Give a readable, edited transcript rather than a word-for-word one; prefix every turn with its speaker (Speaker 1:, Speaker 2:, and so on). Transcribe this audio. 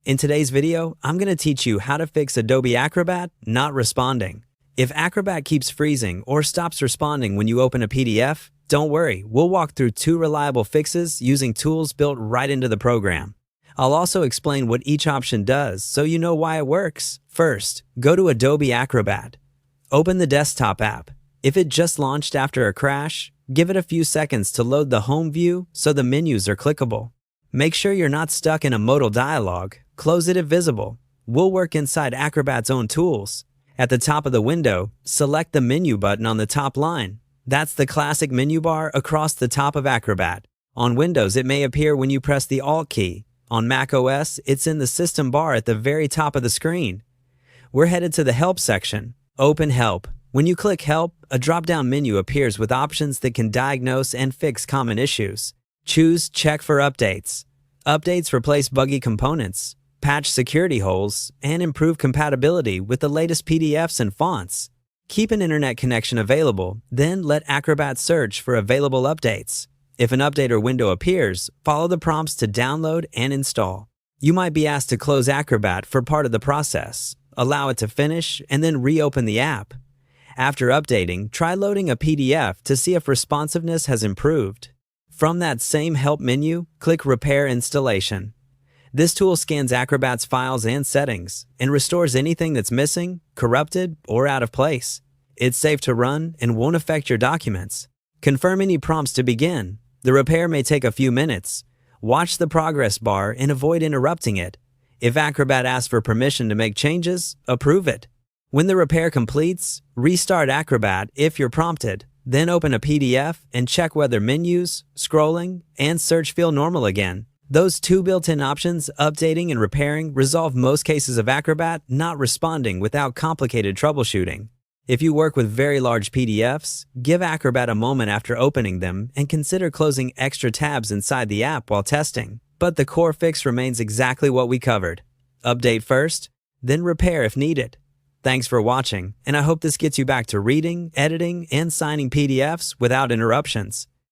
Speaker 1: In today's video, I'm going to teach you how to fix Adobe Acrobat not responding. If Acrobat keeps freezing or stops responding when you open a PDF, don't worry, we'll walk through 2 reliable fixes using tools built right into the program. I'll also explain what each option does so you know why it works. First, go to Adobe Acrobat. Open the desktop app. If it just launched after a crash, give it a few seconds to load the home view so the menus are clickable. Make sure you're not stuck in a modal dialog. Close it if visible. We'll work inside Acrobat's own tools. At the top of the window, select the menu button on the top line. That's the classic menu bar across the top of Acrobat. On Windows, it may appear when you press the Alt key. On Mac OS, it's in the system bar at the very top of the screen. We're headed to the Help section. Open Help. When you click Help, a drop-down menu appears with options that can diagnose and fix common issues. Choose Check for Updates. Updates replace buggy components, patch security holes, and improve compatibility with the latest PDFs and fonts. Keep an internet connection available, then let Acrobat search for available updates. If an update or window appears, follow the prompts to download and install. You might be asked to close Acrobat for part of the process. Allow it to finish, and then reopen the app. After updating, try loading a PDF to see if responsiveness has improved. From that same Help menu, click Repair Installation. This tool scans Acrobat's files and settings and restores anything that's missing, corrupted, or out of place. It's safe to run and won't affect your documents. Confirm any prompts to begin. The repair may take a few minutes. Watch the progress bar and avoid interrupting it. If Acrobat asks for permission to make changes, approve it. When the repair completes, restart Acrobat if you're prompted. Then open a PDF and check whether menus, scrolling, and search feel normal again. Those 2 built-in options, updating and repairing, resolve most cases of Acrobat not responding without complicated troubleshooting. If you work with very large PDFs, give Acrobat a moment after opening them and consider closing extra tabs inside the app while testing. But the core fix remains exactly what we covered. Update first, then repair if needed. Thanks for watching, and I hope this gets you back to reading, editing, and signing PDFs without interruptions.